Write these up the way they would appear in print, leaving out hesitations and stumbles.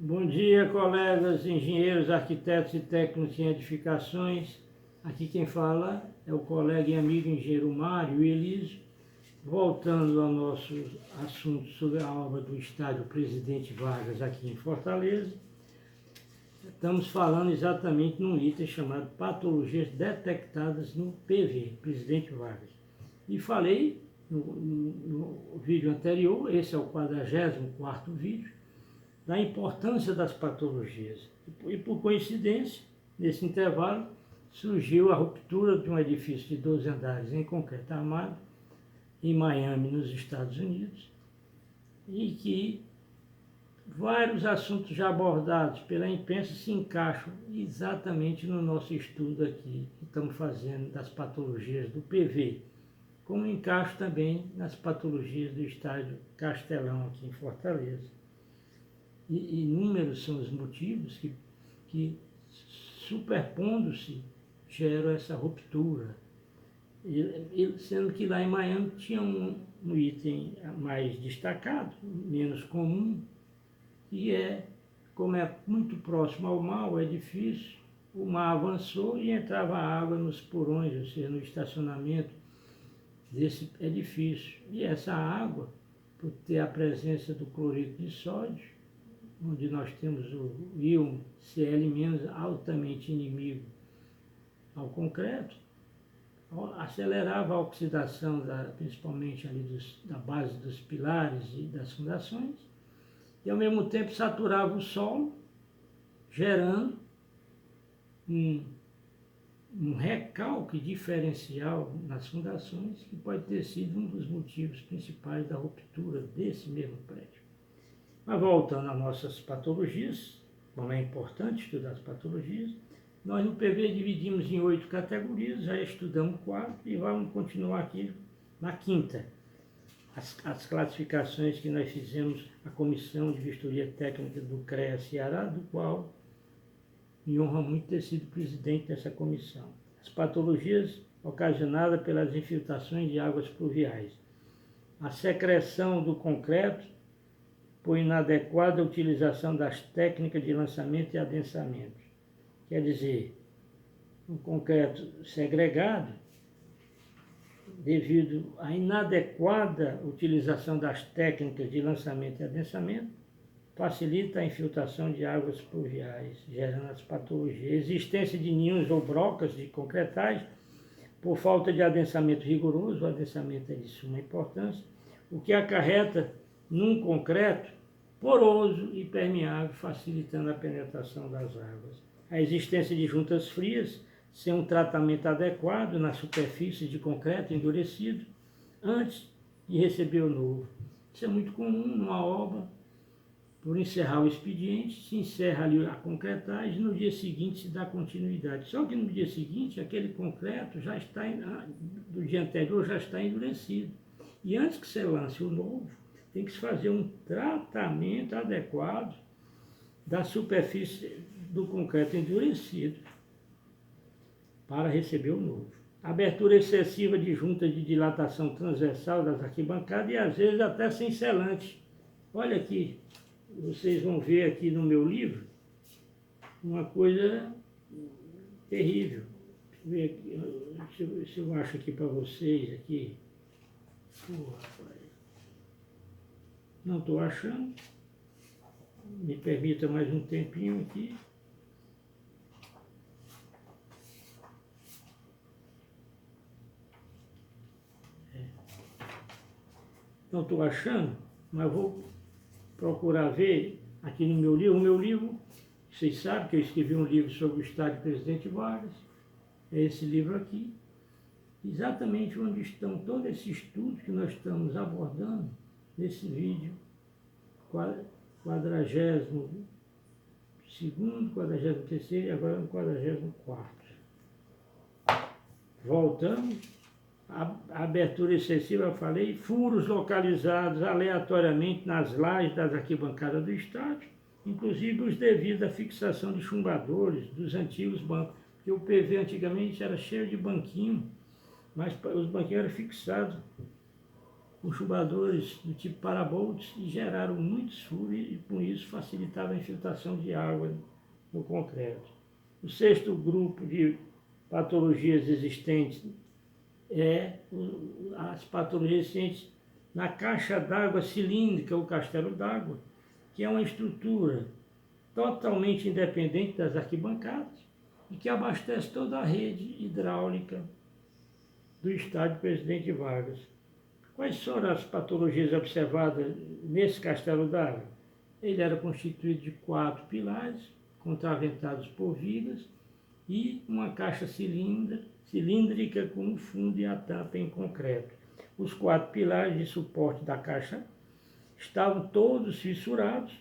Bom dia, colegas, engenheiros, arquitetos e técnicos em edificações. Aqui quem fala é o colega e amigo engenheiro Mário Elísio. Voltando ao nosso assunto sobre a obra do estádio Presidente Vargas aqui em Fortaleza, estamos falando exatamente num item chamado patologias detectadas no PV, Presidente Vargas. E falei no vídeo anterior, esse é o 44º vídeo, da importância das patologias. E por coincidência, nesse intervalo, surgiu a ruptura de um edifício de 12 andares em concreto armado, em Miami, nos Estados Unidos, e que vários assuntos já abordados pela imprensa se encaixam exatamente no nosso estudo aqui, que estamos fazendo das patologias do PV, como encaixa também nas patologias do estádio Castelão aqui em Fortaleza. E inúmeros são os motivos que superpondo-se, geram essa ruptura. Sendo que lá em Miami tinha um item mais destacado, menos comum, que como é muito próximo ao mar, o edifício, o mar avançou e entrava água nos porões, ou seja, no estacionamento desse edifício. E essa água, por ter a presença do cloreto de sódio, onde nós temos o íon Cl- altamente inimigo ao concreto, acelerava a oxidação, principalmente ali da base dos pilares e das fundações, e ao mesmo tempo saturava o solo, gerando um recalque diferencial nas fundações, que pode ter sido um dos motivos principais da ruptura desse mesmo prédio. Mas voltando às nossas patologias, como é importante estudar as patologias, nós no PV dividimos em 8 categorias, já estudamos 4 e vamos continuar aqui na 5ª. As classificações que nós fizemos, a Comissão de Vistoria Técnica do CREA Ceará, do qual me honra muito ter sido presidente dessa comissão. As patologias ocasionadas pelas infiltrações de águas pluviais. A secreção do concreto por inadequada utilização das técnicas de lançamento e adensamento. Quer dizer, o concreto segregado, devido à inadequada utilização das técnicas de lançamento e adensamento, facilita a infiltração de águas pluviais, gerando as patologias. A existência de ninhos ou brocas de concretagem, por falta de adensamento rigoroso, o adensamento é de suma importância, o que acarreta num concreto poroso e permeável, facilitando a penetração das águas. A existência de juntas frias, sem um tratamento adequado na superfície de concreto endurecido, antes de receber o novo. Isso é muito comum numa obra. Por encerrar o expediente, se encerra ali a concretagem e no dia seguinte se dá continuidade. Só que no dia seguinte, aquele concreto já está, do dia anterior, já está endurecido. E antes que você lance o novo, tem que se fazer um tratamento adequado da superfície do concreto endurecido para receber o novo. Abertura excessiva de juntas de dilatação transversal das arquibancadas e às vezes até sem selante. Olha aqui, vocês vão ver aqui no meu livro uma coisa terrível. Deixa eu ver aqui, se eu acho aqui para vocês aqui. Não estou achando. Me permita mais um tempinho aqui. Não estou achando, mas vou procurar ver aqui no meu livro. O meu livro, vocês sabem que eu escrevi um livro sobre o estádio Presidente Vargas. É esse livro aqui. Exatamente onde estão todo esse estudo que nós estamos abordando nesse vídeo 42º, 43º e agora no 44º. Voltamos. A abertura excessiva, eu falei, furos localizados aleatoriamente nas lajes das arquibancadas do estádio, inclusive os devidos à fixação de chumbadores dos antigos bancos, porque o PV antigamente era cheio de banquinho, mas os banquinhos eram fixados com chuvadores do tipo parabolts e geraram muitos furos e com isso facilitava a infiltração de água no concreto. O sexto grupo de patologias existentes as patologias existentes na caixa d'água cilíndrica ou castelo d'água, que é uma estrutura totalmente independente das arquibancadas e que abastece toda a rede hidráulica do estádio Presidente Vargas. Quais foram as patologias observadas nesse castelo d'água? Ele era constituído de 4 pilares, contraventados por vigas, e uma caixa cilíndrica com o fundo e a tampa em concreto. Os 4 pilares de suporte da caixa estavam todos fissurados,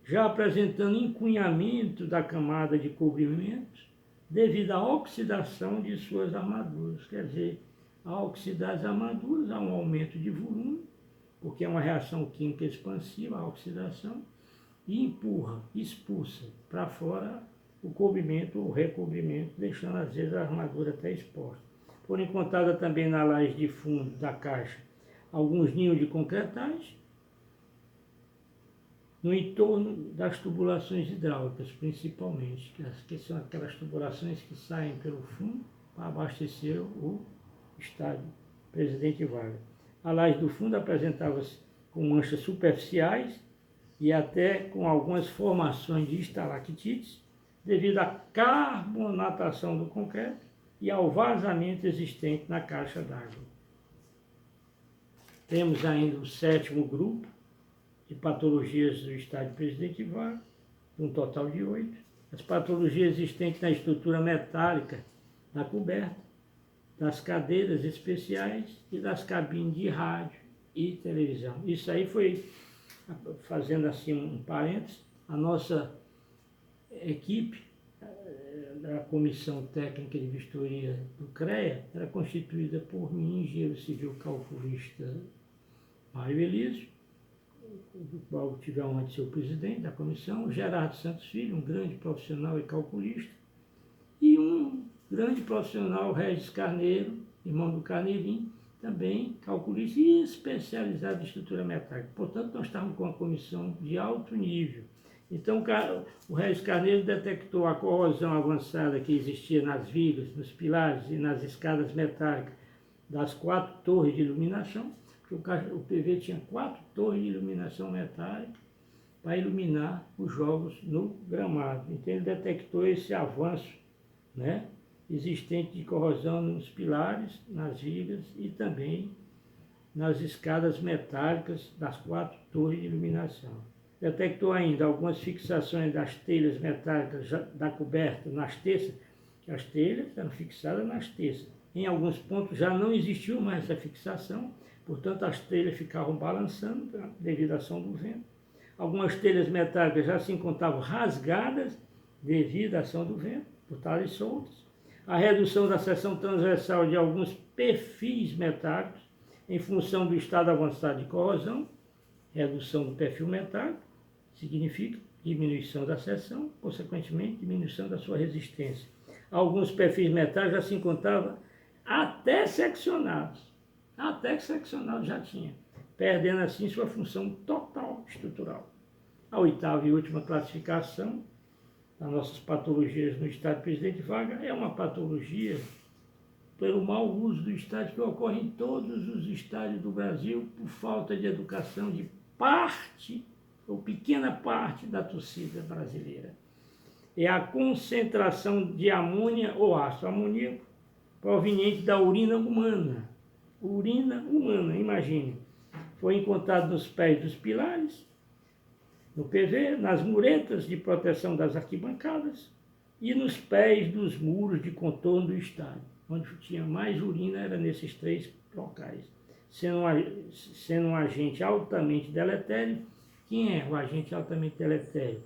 já apresentando encunhamento da camada de cobrimento devido à oxidação de suas armaduras. Quer dizer, ao oxidar as armaduras há um aumento de volume, porque é uma reação química expansiva, a oxidação, e expulsa para fora o cobrimento ou recobrimento, deixando às vezes a armadura até exposta. Foram encontradas também na laje de fundo da caixa alguns ninhos de concretais no entorno das tubulações hidráulicas, principalmente, que são aquelas tubulações que saem pelo fundo para abastecer o estádio Presidente Vargas. A laje do fundo apresentava-se com manchas superficiais e até com algumas formações de estalactites, devido à carbonatação do concreto e ao vazamento existente na caixa d'água. Temos ainda o sétimo grupo de patologias do estádio Presidente Vargas, um total de 8. As patologias existentes na estrutura metálica da coberta, das cadeiras especiais e das cabines de rádio e televisão. Isso aí foi, fazendo assim um parênteses, a nossa equipe da Comissão Técnica de Vistoria do CREA era constituída por mim, engenheiro civil calculista Mário Elísio, do qual tive a honra de ser o presidente da comissão, Gerardo Santos Filho, um grande profissional e calculista, e um grande profissional, Regis Carneiro, irmão do Carneirinho, também calculista e especializado em estrutura metálica. Portanto, nós estávamos com uma comissão de alto nível. Então, o Regis Carneiro detectou a corrosão avançada que existia nas vigas, nos pilares e nas escadas metálicas das 4 torres de iluminação, porque o PV tinha 4 torres de iluminação metálica para iluminar os jogos no gramado. Então, ele detectou esse avanço, né, existente de corrosão nos pilares, nas vigas e também nas escadas metálicas das 4 torres de iluminação. Detectou ainda algumas fixações das telhas metálicas da coberta nas terças, que as telhas eram fixadas nas terças. Em alguns pontos já não existiu mais essa fixação, portanto as telhas ficavam balançando devido à ação do vento. Algumas telhas metálicas já se encontravam rasgadas devido à ação do vento, por estarem soltas. A redução da seção transversal de alguns perfis metálicos em função do estado avançado de corrosão, redução do perfil metálico, significa diminuição da seção, consequentemente diminuição da sua resistência. Alguns perfis metálicos já se encontravam até seccionados já tinha, perdendo assim sua função total estrutural. A 8ª e última classificação das nossas patologias no estádio Presidente Vargas é uma patologia pelo mau uso do estádio que ocorre em todos os estádios do Brasil por falta de educação de parte ou pequena parte da torcida brasileira. É a concentração de amônia ou ácido amoníaco proveniente da urina humana. Urina humana, imagine. Foi encontrado nos pés dos pilares, no PV, nas muretas de proteção das arquibancadas e nos pés dos muros de contorno do estádio. Onde tinha mais urina era nesses 3 locais. Sendo um agente altamente deletério. Quem é o agente altamente deletério?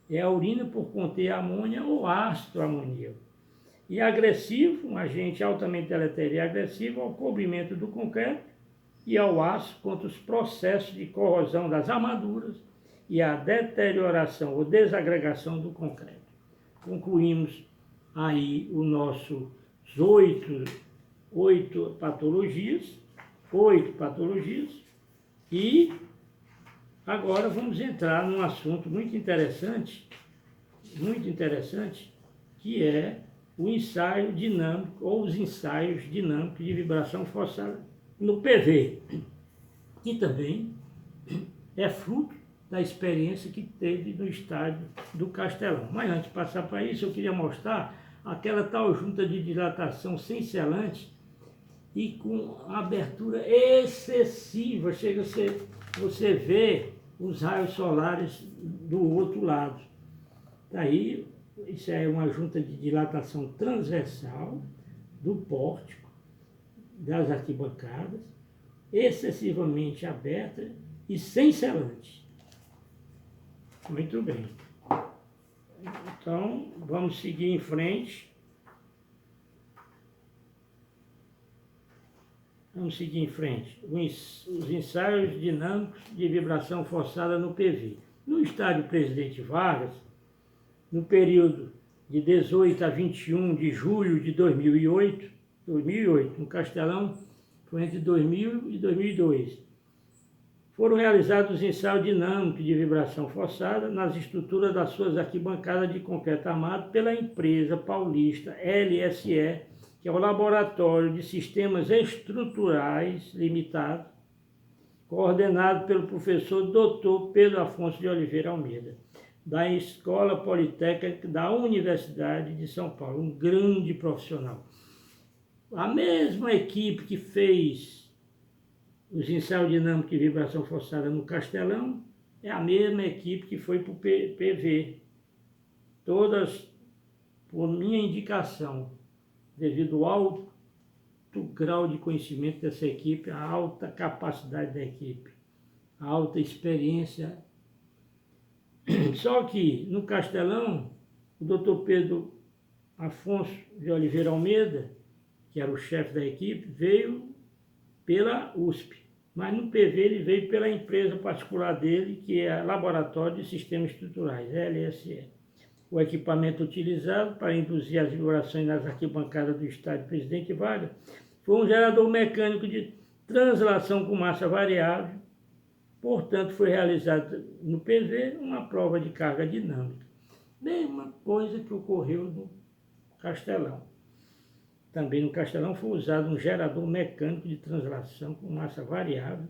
É a urina por conter amônia ou ácido amoníaco. E agressivo, um agente altamente deletério e agressivo ao cobrimento do concreto e ao aço contra os processos de corrosão das armaduras e a deterioração ou desagregação do concreto. Concluímos aí os nossos 8 patologias, E agora vamos entrar num assunto muito interessante, que é o ensaio dinâmico ou os ensaios dinâmicos de vibração forçada no PV, que também é fruto da experiência que teve no estádio do Castelão. Mas antes de passar para isso, eu queria mostrar aquela tal junta de dilatação sem selante e com abertura excessiva. Chega a ser, você vê os raios solares do outro lado. Daí, isso é uma junta de dilatação transversal do pórtico, das arquibancadas, excessivamente aberta e sem selante. Muito bem. Então, vamos seguir em frente. Os ensaios dinâmicos de vibração forçada no PV. No estádio Presidente Vargas, no período de 18 a 21 de julho de 2008, no Castelão, foi entre 2000 e 2002. Foram realizados ensaios dinâmicos de vibração forçada nas estruturas das suas arquibancadas de concreto armado pela empresa paulista LSE, que é o Laboratório de Sistemas Estruturais Limitado, coordenado pelo professor Dr. Pedro Afonso de Oliveira Almeida, da Escola Politécnica da Universidade de São Paulo, um grande profissional. A mesma equipe que fez os ensaios dinâmicos de vibração forçada no Castelão é a mesma equipe que foi para o PV. Todas por minha indicação, devido ao alto grau de conhecimento dessa equipe, a alta capacidade da equipe, a alta experiência. Só que no Castelão, o Dr. Pedro Afonso de Oliveira Almeida, que era o chefe da equipe, veio pela USP. Mas no PV ele veio pela empresa particular dele, que é Laboratório de Sistemas Estruturais, LSE. O equipamento utilizado para induzir as vibrações nas arquibancadas do estádio Presidente Vargas foi um gerador mecânico de translação com massa variável. Portanto, foi realizada no PV uma prova de carga dinâmica. Mesma coisa que ocorreu no Castelão. Também no Castelão foi usado um gerador mecânico de translação com massa variável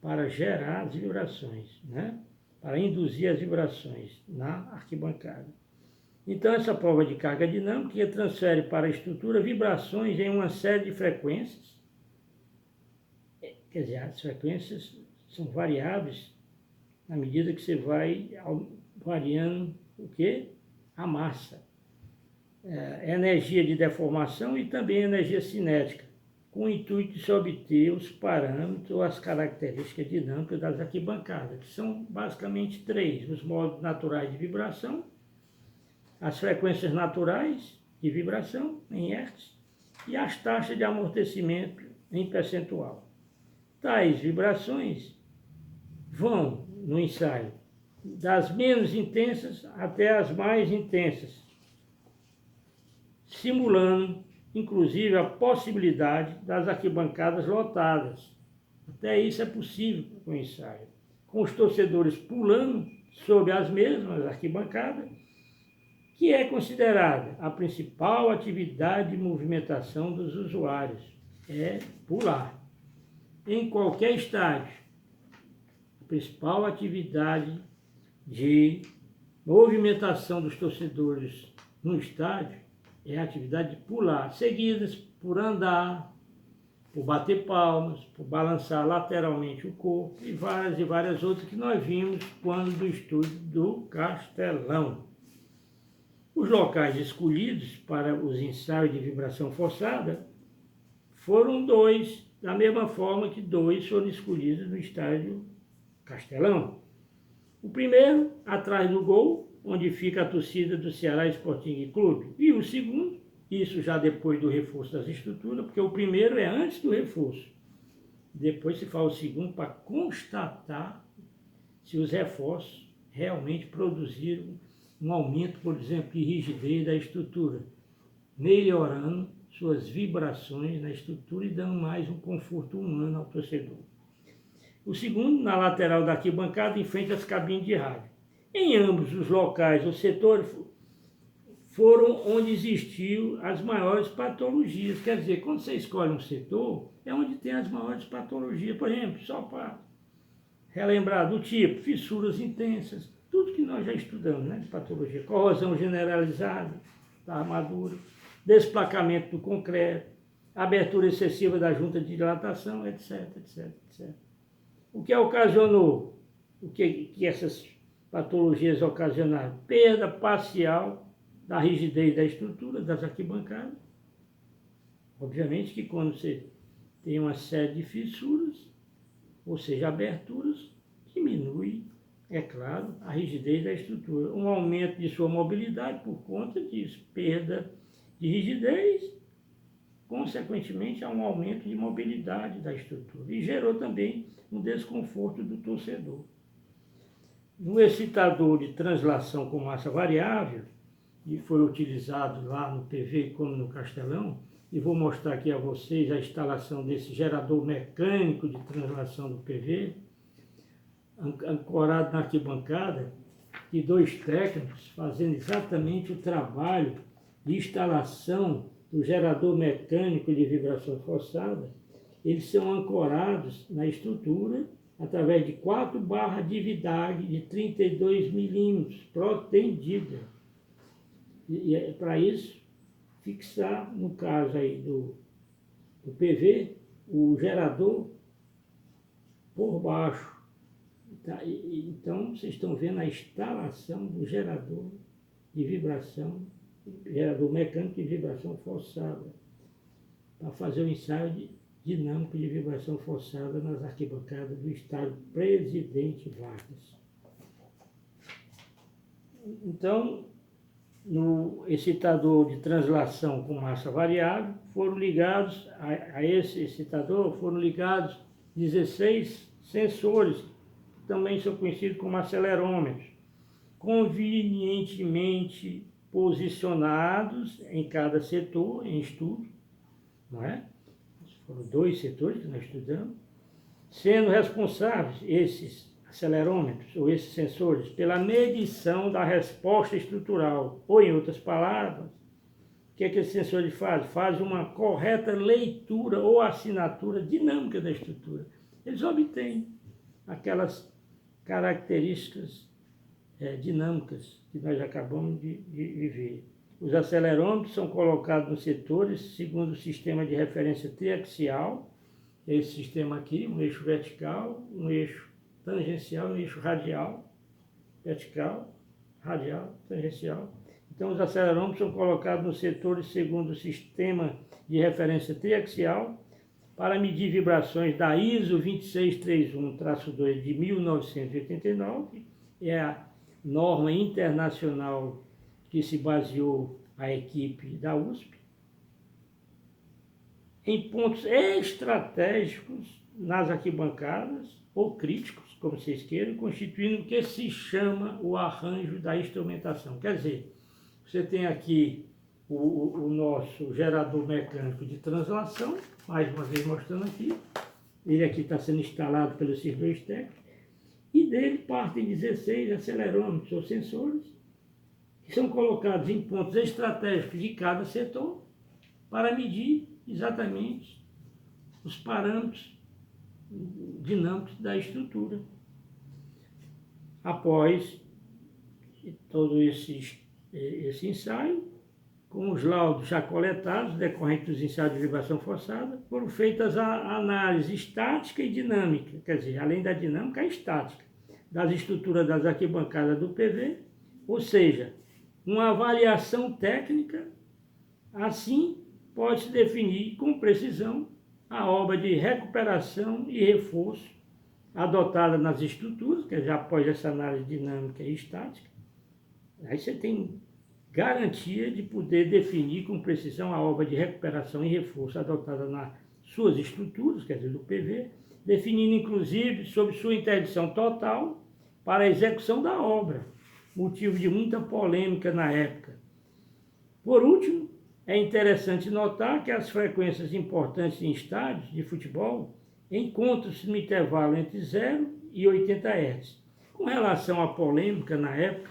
para gerar as vibrações, né? Para induzir as vibrações na arquibancada. Então, essa prova de carga dinâmica transfere para a estrutura vibrações em uma série de frequências. Quer dizer, as frequências são variáveis na medida que você vai variando o quê? A massa. Energia de deformação e também energia cinética, com o intuito de se obter os parâmetros ou as características dinâmicas das arquibancadas, que são basicamente três: os modos naturais de vibração, as frequências naturais de vibração em hertz e as taxas de amortecimento em percentual. Tais vibrações vão, no ensaio, das menos intensas até as mais intensas, simulando, inclusive, a possibilidade das arquibancadas lotadas. Até isso é possível com o ensaio. Com os torcedores pulando sobre as mesmas arquibancadas, que é considerada a principal atividade de movimentação dos usuários. É pular. Em qualquer estádio, a principal atividade de movimentação dos torcedores no estádio é a atividade de pular, seguidas por andar, por bater palmas, por balançar lateralmente o corpo e várias outras que nós vimos quando do estúdio do Castelão. Os locais escolhidos para os ensaios de vibração forçada foram dois, da mesma forma que dois foram escolhidos no estádio Castelão. O primeiro, atrás do gol, onde fica a torcida do Ceará Sporting Clube. E o segundo, isso já depois do reforço das estruturas, porque o primeiro é antes do reforço. Depois se faz o segundo para constatar se os reforços realmente produziram um aumento, por exemplo, de rigidez da estrutura, melhorando suas vibrações na estrutura e dando mais um conforto humano ao torcedor. O segundo, na lateral da arquibancada, em frente às cabines de rádio. Em ambos os locais, os setores foram onde existiu as maiores patologias. Quer dizer, quando você escolhe um setor, é onde tem as maiores patologias. Por exemplo, só para relembrar do tipo, fissuras intensas, tudo que nós já estudamos, né, de patologia. Corrosão generalizada da armadura, desplacamento do concreto, abertura excessiva da junta de dilatação, etc, etc, etc. O que ocasionou? O que essas patologias ocasionaram? Perda parcial da rigidez da estrutura das arquibancadas. Obviamente que quando você tem uma série de fissuras, ou seja, aberturas, diminui, é claro, a rigidez da estrutura. Um aumento de sua mobilidade por conta disso, perda de rigidez, consequentemente há um aumento de mobilidade da estrutura. E gerou também um desconforto do torcedor. No excitador de translação com massa variável, que foi utilizado lá no PV como no Castelão, e vou mostrar aqui a vocês a instalação desse gerador mecânico de translação do PV, ancorado na arquibancada, e 2 técnicos fazendo exatamente o trabalho de instalação do gerador mecânico de vibração forçada. Eles são ancorados na estrutura através de 4 barras de VIDAG de 32 milímetros, protendida. E é para isso fixar, no caso aí do PV, o gerador por baixo. Então, vocês estão vendo a instalação do gerador de vibração, gerador mecânico de vibração forçada, para fazer o ensaio dinâmico de vibração forçada nas arquibancadas do estádio Presidente Vargas. Então, no excitador de translação com massa variável, foram ligados a esse excitador, foram ligados 16 sensores, que também são conhecidos como acelerômetros, convenientemente posicionados em cada setor, em estudo, não é? Foram 2 setores que nós estudamos, sendo responsáveis esses acelerômetros ou esses sensores pela medição da resposta estrutural, ou em outras palavras, o que é que esses sensores fazem? Fazem uma correta leitura ou assinatura dinâmica da estrutura. Eles obtêm aquelas características dinâmicas que nós acabamos de ver. Os acelerômetros são colocados nos setores segundo o sistema de referência triaxial, esse sistema aqui, um eixo vertical, um eixo tangencial, um eixo radial, vertical, radial, tangencial. Então, os acelerômetros são colocados nos setores segundo o sistema de referência triaxial para medir vibrações da ISO 2631-2 de 1989, é a norma internacional que se baseou a equipe da USP, em pontos estratégicos nas arquibancadas, ou críticos, como vocês queiram, constituindo o que se chama o arranjo da instrumentação. Quer dizer, você tem aqui o nosso gerador mecânico de translação, mais uma vez mostrando aqui, ele aqui está sendo instalado pelos esses 2 técnicos, e dele partem 16 acelerômetros ou sensores, que são colocados em pontos estratégicos de cada setor, para medir exatamente os parâmetros dinâmicos da estrutura. Após todo esse ensaio, com os laudos já coletados, decorrentes dos ensaios de vibração forçada, foram feitas a análise estática e dinâmica, quer dizer, além da dinâmica, a estática, das estruturas das arquibancadas do PV, ou seja, uma avaliação técnica, assim pode-se definir com precisão a obra de recuperação e reforço adotada nas estruturas, quer dizer, após essa análise dinâmica e estática. Aí você tem garantia de poder definir com precisão a obra de recuperação e reforço adotada nas suas estruturas, quer dizer, do PV, definindo inclusive sobre sua interdição total para a execução da obra, motivo de muita polêmica na época. Por último, é interessante notar que as frequências importantes em estádios de futebol encontros no intervalo entre 0 e 80 Hz. Com relação à polêmica, na época,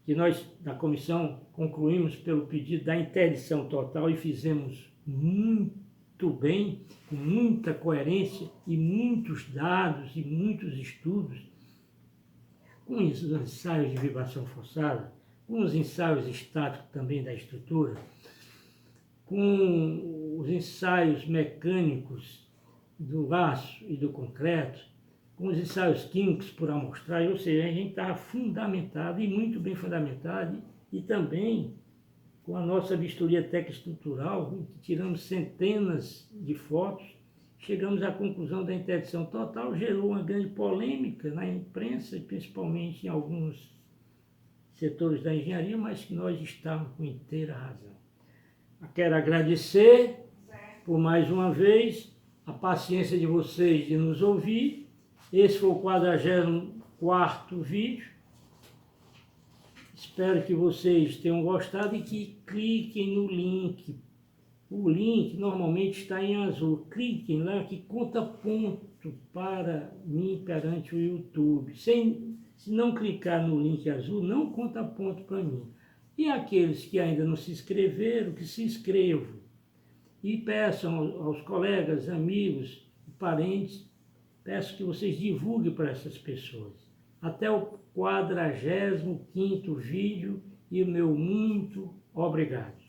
que nós, da comissão, concluímos pelo pedido da interdição total e fizemos muito bem, com muita coerência e muitos dados e muitos estudos, com os ensaios de vibração forçada, com os ensaios estáticos também da estrutura, com os ensaios mecânicos do aço e do concreto, com os ensaios químicos por amostragem, ou seja, a gente estava fundamentado e muito bem fundamentado, e também com a nossa vistoria técnico-estrutural, em que tiramos centenas de fotos, chegamos à conclusão da interdição total, gerou uma grande polêmica na imprensa, principalmente em alguns setores da engenharia, mas que nós estávamos com inteira razão. Eu quero agradecer por mais uma vez a paciência de vocês de nos ouvir. Esse foi o 44º vídeo. Espero que vocês tenham gostado e que cliquem no link. O link normalmente está em azul. Cliquem lá que conta ponto para mim perante o YouTube. Se não clicar no link azul, não conta ponto para mim. E aqueles que ainda não se inscreveram, que se inscrevam. E peçam aos colegas, amigos e parentes, peço que vocês divulguem para essas pessoas. Até o 45º vídeo e o meu muito obrigado.